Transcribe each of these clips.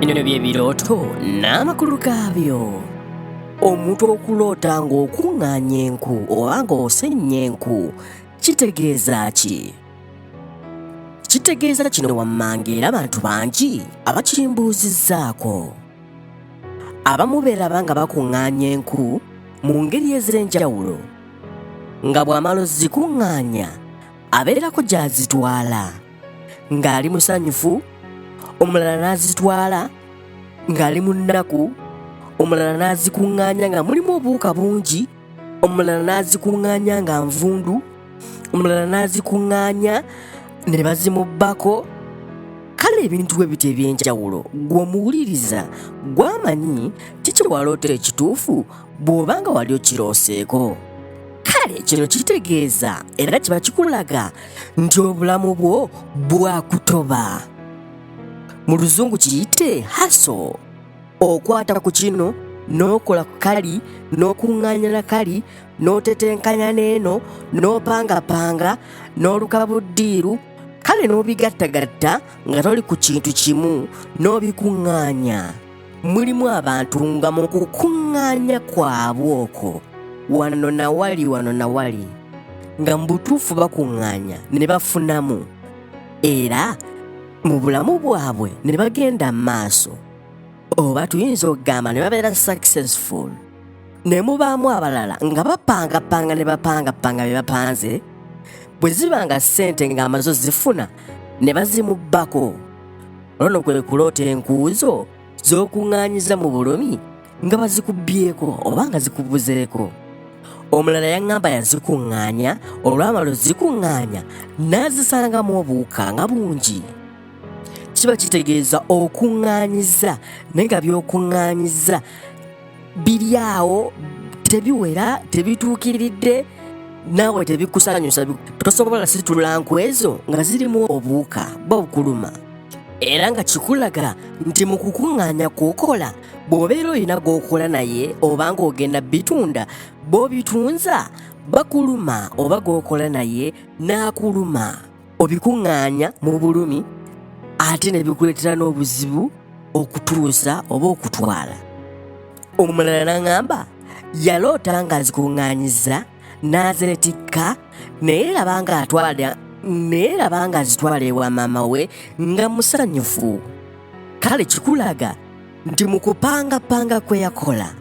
Bino bye birooto n'amakulu gaabyo. Omuntu okuloota ng'okuŋŋaanya enku oba ng'osennya enku kitegeeza ki? Kitegeeza kino wammanga era abantu bangi abakimbuuzizzaako. Abamu beeraba nga bakuŋŋaanya enku mu ngeri ez'enjawulo, nga bw'amala ozzikuŋŋaanya abeerako gy'azitwala, ng'ali musanyufu, omulala n'azitwala ng'ali mu nnaku, omulala n'azikuŋŋaanya nga mulimu obuwuka bungi, omulala n'azikuŋŋaanya nga nvundu, omulala n'azikuŋŋaanya ne bazimubbako. Kale ebintu bwe biti eby'enjawulo gw'omuwuliriza gw'amanyi kiki waloota ekituufu bw'oba nga wali okirooseeko. Kale kino kitegeeza era kiba kikulaga nti obulamu bwo bwakutoba. Mu luzungu kiyite hustle. Okwata ku kino n'okola ku kali, n'okuŋŋaanya na kali, n'otetenkanya n'eno, n'opangapanga, n'oluka buddiiru, kale n'obigattagatta nga toli ku kintu kimu n'obikuŋŋaanya. Mulimu abantu nga mu kukuŋŋaanya kwabwe okwo wano na wali nga mu butuufu bakuŋŋaanya ne bafunamu, era mu bulamu bwabwe ne bagenda mu maaso, oba tuyinza okugamba ne babeera successful. Ne mubaamu abalala nga bapangapanga ne bapangapanga bye bapanze, bwe ziba nga ssente ng'amaze ozifuna ne bazimubbako. Olwo kwe kuloota enkuuzo z'okuŋŋaanyiza mu bulumi nga bazikubbyeko oba nga zikubuzeeko. Omulala yaŋŋamba yazikuŋŋaanya, olwamala ozikuŋŋaanya n'azisangamu obuwuka nga bungi. Kiba kitegeeza okuŋŋaanyiza naye nga by'okuŋŋaanyiza biri awo, tebiwera, tebituukiridde, naawe tebikusanyusa. Tosobola situla nku ezo nga zirimu obuwuka bukuluma. Era nga kikulaga nti mu kukuŋŋaanya kw'okola bw'obeera olina gw'okola naye oba ng'ogenda bitunda, bw'obitunza bakuluma oba gw'okola naye n'akuluma. Obikuŋŋaanya mu bulumi ate ne bikuleetera n'obuzibu okutuusa oba okutwala. Omulala n'aŋŋamba yaloota ng'azikuŋŋaanyiza n'aziretikka naye laba nga azitwala ewa maama we nga musanyufu. Kale kikulaga nti mu kupangapanga kwe yakola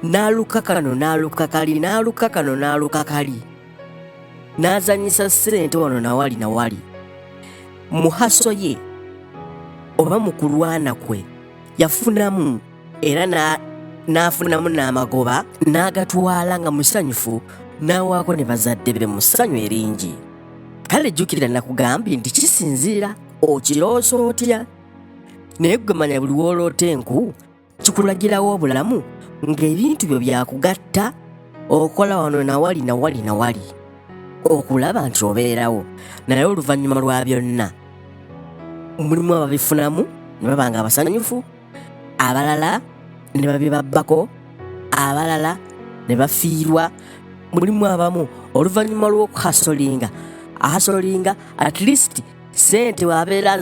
n'aluka kano n'aluka kali, n'aluka kano n'aluka kali, n'azannyisa ssente wano na wali. Mu haso ye oba mu kulwana kwe yafunamu, era n'afunamu n'amagoba n'agatwala nga musanyufu, n'awaako ne bazadde be mu ssanyu eringi. Kale jjukira nakugambye nti kisinziira okiroosa otya, naye gwe manya buli w'oloota enku kikulagirawo obulamu ng'ebintu byo byakugatta, okola wano na wali okulaba nti obeerawo. Naye oluvannyuma lwa byonna mulimu ababifunamu ne baba nga abasanyufu, abalala ne babibabbako, abalala ne bafiirwa. Mulimu abamu oluvannyuma lw'okuhasolinga at least ssente w'abeera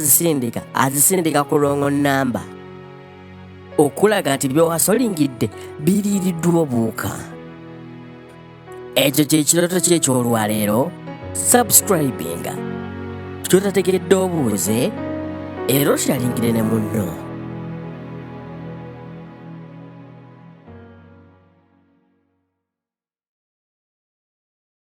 azisindika ku longo nnamba, okulaga nti by'ohasolingidde biriiriddwa obuwuka. Ekyo kye kirooto kye eky'olwaleero. Subscribinga ky'otategeredde obuuze era okyalingire ne munno.